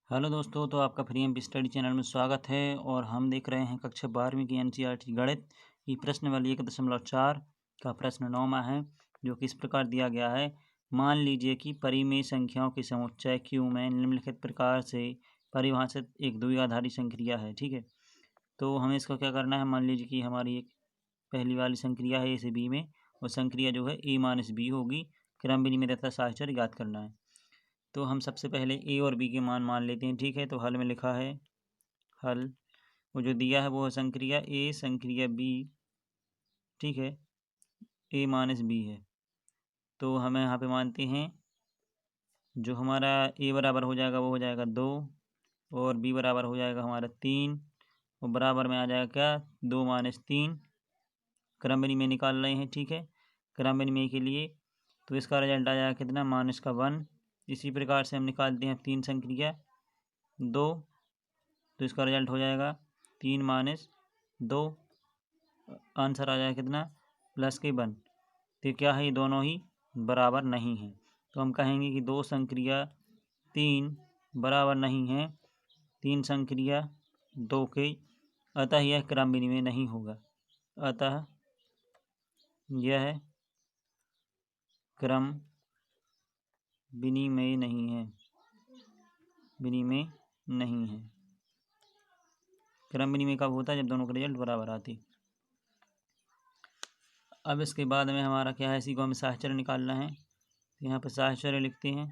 Hello दोस्तों, तो आपका free M P study channel में स्वागत है। और हम देख रहे हैं कक्षा 12वीं की एनसीईआरटी गणित की प्रश्नावली 1.4 का प्रश्न 9वां है, जो कि इस प्रकार दिया गया है। मान लीजिए कि परिमेय संख्याओं के समुच्चय Q में निम्नलिखित प्रकार से परिभाषित एक द्विआधारी संक्रिया है। ठीक है, तो हमें इसका क्या करना है। मान लीजिए कि हमारी एक पहली वाली संक्रिया है A से B में, और संक्रिया जो है A - B होगी। क्रम विनिमय तथा साहचर्य ज्ञात करना है। तो हम सबसे पहले ए और बी के मान लेते हैं। ठीक है, तो हल में लिखा है हल, वो जो दिया है वो है संक्रिया ए संक्रिया बी। ठीक है, A - B है, तो हमें यहाँ पे मानते हैं जो हमारा ए बराबर हो जाएगा वो हो जाएगा 2, और बी बराबर हो जाएगा हमारा 3, और बराबर में आ जाएगा क्या 2 - 3। क्रम विनिमय निकाल रहे हैं। ठीक है, क्रम विनिमय के लिए तो इसका रिजल्ट आ जाएगा कितना -1। इसी प्रकार से हम निकालते हैं 3 संक्रिया 2, तो इसका रिजल्ट हो जाएगा 3 - 2। आंसर आ जाएगा कितना +1। तो क्या है, ये दोनों ही बराबर नहीं हैं। तो हम कहेंगे कि 2 संक्रिया 3 बराबर नहीं हैं 3 संक्रिया 2 के, अतः यह क्रम विनिमय नहीं होगा। अतः यह क्रम विनिमय नहीं है, विनिमय नहीं है। क्रम विनिमय कब होता है, जब दोनों का रिजल्ट बराबर आती। अब इसके बाद में हमारा क्या है, इसी को हमें साहचर्य निकालना है। तो यहाँ पर साहचर्य लिखते हैं।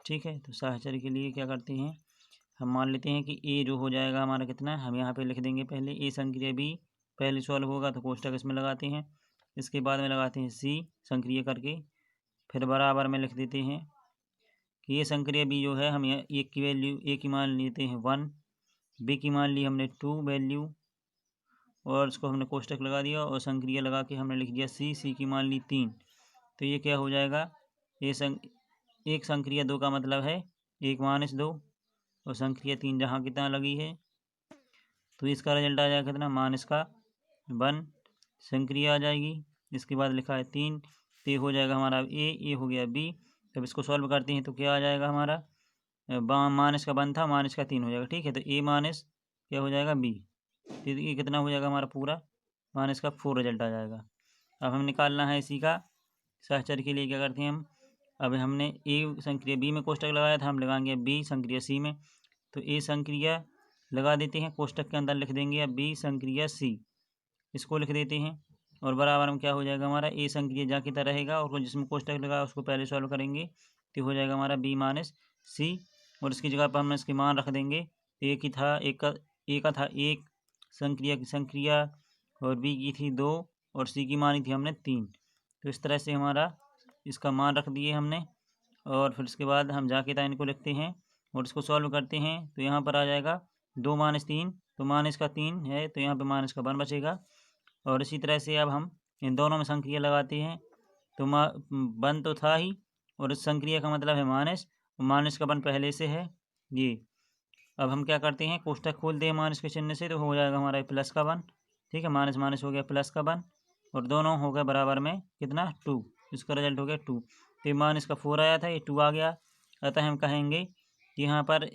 ठीक है, तो साहचर्य के लिए क्या करते हैं, हम मान लेते हैं कि ए जो हो जाएगा हमारा कितना, हम यहाँ पे लिख देंगे पहले ए संक्रिया बी। पहले सॉल्व होगा तो कोष्टक इसमें लगाते हैं, इसके बाद में लगाते हैं सी संक्रिया करके, फिर बराबर में लिख देते हैं कि ये संक्रिया बी जो है, हम यहाँ एक की वैल्यू ए की मान लेते हैं 1, बी की मान ली हमने 2 वैल्यू, और उसको हमने कोष्टक लगा दिया, और संक्रिया लगा के हमने लिख दिया सी की मान ली 3। तो ये क्या हो जाएगा, एक संक्रिया 2 का मतलब है 1 - 2, और संक्रिया 3 जहाँ कितना लगी है, तो इसका रिजल्ट आ जाएगा कितना -1 संक्रिया आ जाएगी। इसके बाद लिखा है 3, तो ये हो जाएगा हमारा ए हो गया बी। जब इसको सॉल्व करते हैं तो क्या आ जाएगा हमारा, -1 था, -3 हो जाएगा। ठीक है, तो ए माइनस क्या हो जाएगा बी, तो ये कितना हो जाएगा हमारा पूरा -4 रिजल्ट आ जाएगा। अब हम निकालना है इसी का साहचर्य के लिए क्या करते हैं हम, अब हमने ए संक्रिया बी में कोष्टक लगाया था, हम लगाएंगे बी संक्रिया सी में। तो ए संक्रिया लगा देते हैं, कोष्टक के अंदर लिख देंगे अब बी संक्रिया सी, इसको लिख देते हैं, और बराबर में क्या हो जाएगा हमारा ए संक्रिया जा की तरह रहेगा, और जिसमें कोष्टक लगा उसको पहले सॉल्व करेंगे, तो हो जाएगा हमारा B - C, और इसकी जगह पर हम इसके मान रख देंगे। एक ही था, एक का था 1 संक्रिया और बी की थी 2, और सी की मानी थी हमने 3। तो इस तरह से हमारा इसका मान रख दिए हमने, और फिर इसके बाद हम जाके था इनको लिखते हैं और इसको सॉल्व करते हैं। तो यहाँ पर आ जाएगा 2 - 3, तो -3 है, तो यहाँ पे -1 बचेगा। और इसी तरह से अब हम इन दोनों में संक्रिया लगाते हैं, तो 1 तो था ही, और इस संक्रिया का मतलब है -1 पहले से है ये। अब हम क्या करते हैं, कोष्टक खोलते हैं माइनस के चिन्ह से, तो हो जाएगा हमारा +1। ठीक है, माइनस माइनस हो गया +1, और दोनों हो गए बराबर में कितना 2, इसका रिजल्ट हो गया 2। तो ये -4 आया था, ये 2 आ गया। अतः हम कहेंगे कि यहाँ पर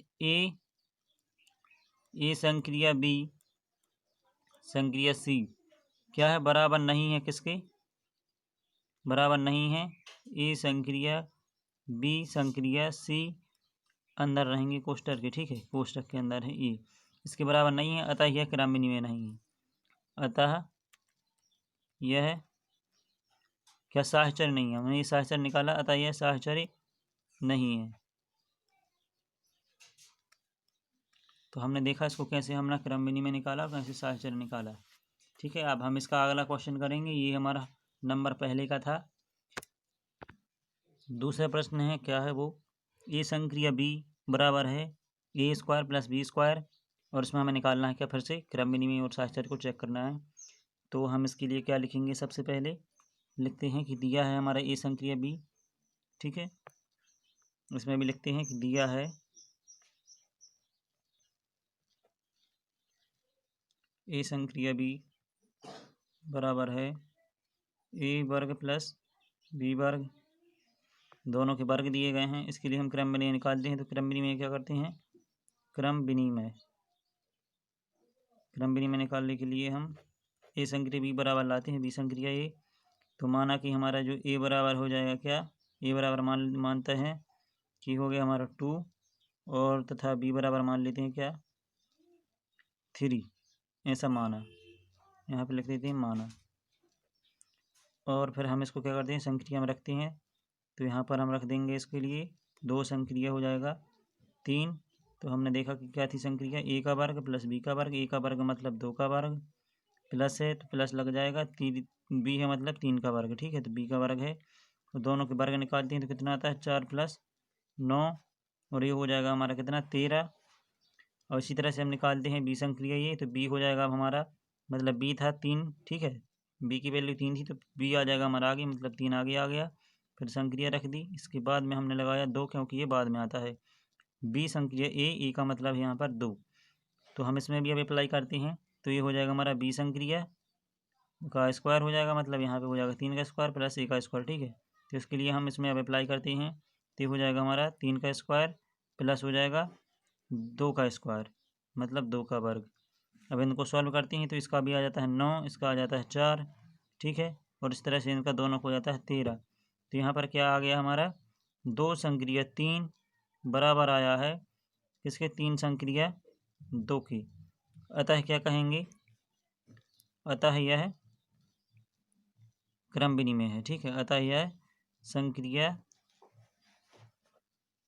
ए संक्रिया बी संक्रिया सी क्या है, बराबर नहीं है, किसके बराबर नहीं है, ए संक्रिया बी संक्रिया सी अंदर रहेंगे कोष्टक के। ठीक है, कोष्टक के अंदर है ए, इसके बराबर नहीं है, अतः यह क्रम विनिमय नहीं है। अतः यह क्या साहचर्य नहीं है, हमने ये साहचर्य निकाला, अतः यह साहचर्य नहीं है। तो हमने देखा इसको कैसे हमने क्रम विनिमय निकाला, कैसे साहचर्य निकाला। ठीक है, अब हम इसका अगला क्वेश्चन करेंगे। ये हमारा नंबर पहले का था। दूसरा प्रश्न है, क्या है वो, ए संक्रिया बी बराबर है A² + B², और इसमें हमें निकालना है क्या, फिर से क्रम विनिमय और साहचर्य को चेक करना है। तो हम इसके लिए क्या लिखेंगे, सबसे पहले लिखते हैं कि दिया है हमारा ए संक्रिया बी। ठीक है, इसमें भी लिखते हैं कि दिया है ए संक्रिया बी बराबर है A² + B², दोनों के वर्ग दिए गए हैं, इसके लिए हम क्रम विनिमय निकालते हैं। तो क्रम विनिमय क्या करते हैं, क्रम विनिमय निकालने के लिए हम ए संक्रिया बी बराबर लाते हैं, बी संक्रिया ए। तो माना कि हमारा जो ए बराबर हो जाएगा क्या, ए बराबर मानता है कि हो गया हमारा 2 और तथा बी बराबर मान लेते हैं क्या 3, ऐसा माना, यहाँ पे लिख देते हैं माना। और फिर हम इसको क्या करते हैं, संक्रिया में रखते हैं। तो यहाँ पर हम रख देंगे इसके लिए 2 संक्रिया हो जाएगा 3। तो हमने देखा कि क्या थी संक्रिया, ए का वर्ग प्लस बी का वर्ग, ए का वर्ग मतलब 2 का वर्ग, प्लस है तो प्लस लग जाएगा, बी है मतलब 3 का वर्ग, ठीक है। तो बी का वर्ग है, तो दोनों के वर्ग निकालते हैं तो कितना आता है 4 + 9, और ये हो जाएगा हमारा कितना 13। और इसी तरह से हम निकालते हैं बी संक्रिया ये, तो बी हो जाएगा अब हमारा, मतलब बी था 3, ठीक है, बी की वैल्यू 3 थी तो बी आ जाएगा हमारा आगे, मतलब 3 आगे आ गया। फिर संक्रिया रख दी, इसके बाद में हमने लगाया 2, क्योंकि ये बाद में आता है। बी संक्रिया ए का मतलब है यहाँ पर 2। तो हम इसमें भी अब अप्लाई करते हैं, तो ये हो जाएगा हमारा बी संक्रिया का स्क्वायर हो जाएगा, मतलब यहाँ पे हो जाएगा 3 का स्क्वायर प्लस ए का स्क्वायर, ठीक है। तो इसके लिए हम इसमें अब अप्लाई करते हैं, तो ये हो जाएगा हमारा 3 का स्क्वायर प्लस हो जाएगा 2 का स्क्वायर, मतलब 2 का वर्ग। अब इनको सॉल्व करते हैं तो इसका भी आ जाता है 9, इसका आ जाता है 4, ठीक है। और इस तरह से इनका दोनों को हो जाता है 13। तो यहाँ पर क्या आ गया हमारा 2 संक्रिया 3 बराबर आया है किसके, 3 संक्रिया 2 की। अतः क्या कहेंगे, अतः यह क्रम विनिमय है, ठीक है। अतः यह संक्रिया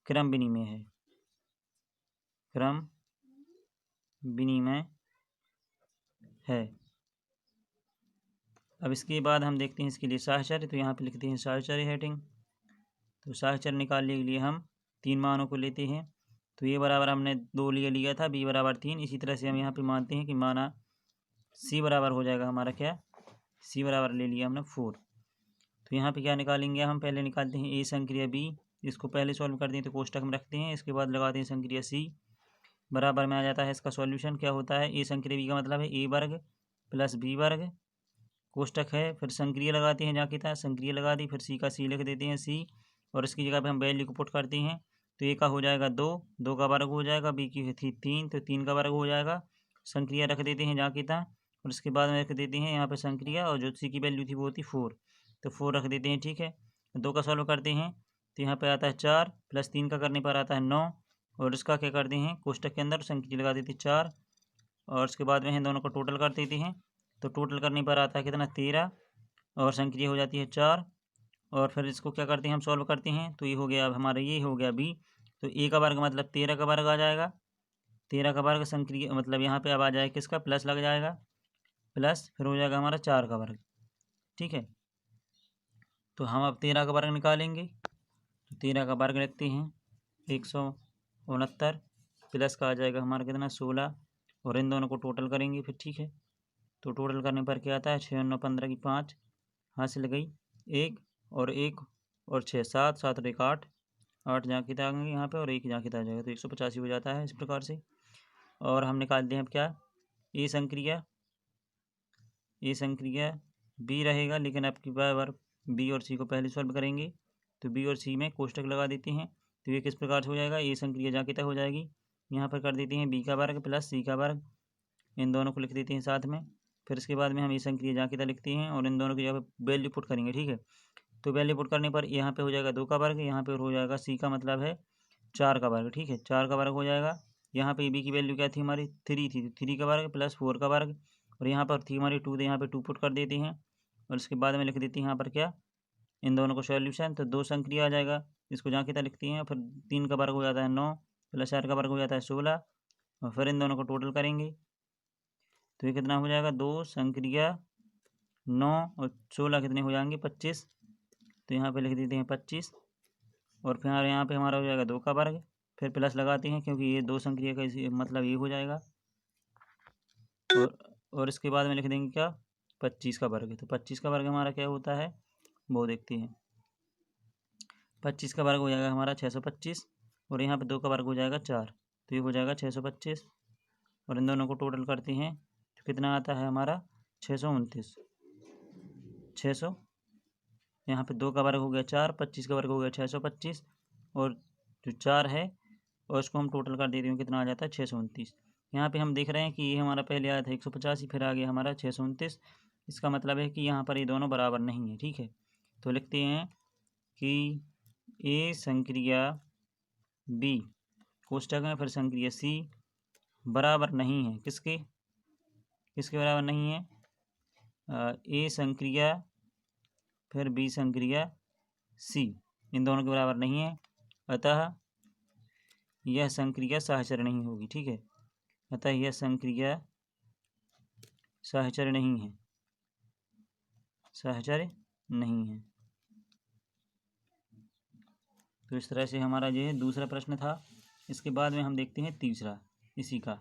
क्रम विनिमय है, क्रम विनिमय है। अब इसके बाद हम देखते हैं इसके लिए साहचर्य, तो यहाँ पे लिखते हैं साहचर्य हेडिंग। तो साहचर्य निकालने के लिए हम 3 मानों को लेते हैं। तो ये बराबर हमने 2 लिया था, बी बराबर 3। इसी तरह से हम यहाँ पे मानते हैं कि माना सी बराबर हो जाएगा हमारा क्या, सी बराबर ले लिया हमने 4। तो यहाँ पे क्या निकालेंगे, हम पहले निकालते हैं ए संक्रिया बी, इसको पहले सॉल्व करते हैं तो कोष्टक में रखते हैं। इसके बाद लगाते हैं संक्रिया सी, बराबर में आ जाता है इसका सॉल्यूशन क्या होता है, ए संक्रिया बी का मतलब है ए वर्ग प्लस बी वर्ग, कोष्टक है, फिर संक्रिया लगाते हैं जाके था, संक्रिया लगा दी, फिर सी का सी लिख देते हैं सी, और इसकी जगह पे हम वैल्यू को पुट करते हैं। तो ए का हो जाएगा 2, 2 का वर्ग हो जाएगा, बी की थी 3 तो 3 का वर्ग हो जाएगा। संक्रिया रख देते हैं जाके था, और उसके बाद में रख देते हैं यहाँ पे संक्रिया, और जो सी की वैल्यू थी वो थी 4, तो 4 रख देते हैं, ठीक है। 2 का सॉल्व करते हैं तो यहाँ पे आता है 4 प्लस 3 का करने पर आता है 9, और इसका क्या करते हैं कोष्टक के अंदर संक्रिया लगा देते हैं 4, और उसके बाद में दोनों को टोटल कर देते हैं। तो टोटल करने पर आता है कितना 13, और संक्रिया हो जाती है 4। और फिर इसको क्या करते हैं हम सॉल्व करते हैं, तो ये हो गया अब हमारा, ये हो गया बी। तो ए का वर्ग मतलब 13 का वर्ग आ जाएगा, 13 का वर्ग संक्रिया मतलब यहाँ पे अब आ जाएगा किसका, प्लस लग जाएगा, प्लस फिर हो जाएगा हमारा 4 का वर्ग, ठीक है। तो हम अब 13 का वर्ग निकालेंगे, तो 13 का वर्ग रखते हैं 169 प्लस का आ जाएगा हमारा कितना 16, और इन दोनों को टोटल करेंगे फिर, ठीक है। तो टोटल करने पर क्या आता है 6 9 15 की 5 हाथ से लग गई, 1 और 1 और 6 7 7 और 1 8, 8 जाके आएंगे यहाँ पे और 1 जाके आ जाएगा, तो 185 हो जाता है इस प्रकार से। और हम निकालते हैं अब क्या, ए संक्रिया बी रहेगा, लेकिन अब की बार बी और सी को पहले सॉल्व करेंगे। तो बी और सी में कोष्टक लगा देते हैं, तो ये किस प्रकार से हो जाएगा, ए संक्रिया जाके तक हो जाएगी, यहाँ पर कर देते हैं बी का वर्ग प्लस सी का वर्ग, इन दोनों को लिख देते हैं साथ में। फिर इसके बाद में हम ए संक्रिया जाके तक लिखते हैं, और इन दोनों की जगह वैल्यू पुट करेंगे, ठीक है। तो वैल्यू पुट करने पर यहाँ पे हो जाएगा 2 का वर्ग, यहाँ पे हो जाएगा सी का मतलब है 4 का वर्ग, ठीक है, 4 का वर्ग हो जाएगा। यहाँ पे बी की वैल्यू क्या थी हमारी 3 थी, 3 का वर्ग प्लस 4 का वर्ग, और यहाँ पर थी हमारी 2, तो यहाँ पे 2 पुट कर देते हैं, और उसके बाद में लिख देते हैं यहाँ पर क्या, इन दोनों को सॉल्यूशन। तो 2 संक्रिया आ जाएगा, इसको जहाँ की तरह लिखते हैं, फिर 3 का वर्ग हो जाता है 9 प्लस 4 का वर्ग हो जाता है 16, और फिर इन दोनों को टोटल करेंगे। तो ये कितना हो जाएगा 2 संक्रिया 9 और 16 कितने हो जाएंगे 25, तो यहाँ पे लिख देते हैं 25, और फिर यहाँ पे हमारा हो जाएगा 2 का वर्ग, फिर प्लस लगाते हैं क्योंकि ये 2 संक्रिया का इसी मतलब ये हो जाएगा, और इसके बाद में लिख देंगे क्या 25 का वर्ग। तो 25 का वर्ग हमारा क्या होता है वो देखते हैं, 25 का वर्ग हो जाएगा हमारा 625, और यहाँ पे 2 का वर्ग हो जाएगा 4, तो ये हो जाएगा 625, और इन दोनों को टोटल करते हैं तो कितना आता है हमारा 629, यहाँ पे 2 का वर्ग हो गया 4, 25 का वर्ग हो गया 625, और जो 4 है और इसको हम टोटल कर देते हैं कितना आ जाता है 629। यहाँ पे हम देख रहे हैं कि ये हमारा पहले आया था 185, फिर आ गया हमारा 629। इसका मतलब है कि यहाँ पर ये दोनों बराबर नहीं है। ठीक है, तो लिखते हैं कि ए संक्रिया बी कोष्टक में, फिर संक्रिया सी बराबर नहीं है किसके बराबर नहीं है, ए संक्रिया फिर बी संक्रिया सी, इन दोनों के बराबर नहीं है, अतः यह संक्रिया सहचर नहीं होगी। ठीक है, अतः यह संक्रिया सहचर नहीं है, सहचर नहीं है। तो इस तरह से हमारा जो है दूसरा प्रश्न था। इसके बाद में हम देखते हैं तीसरा इसी का।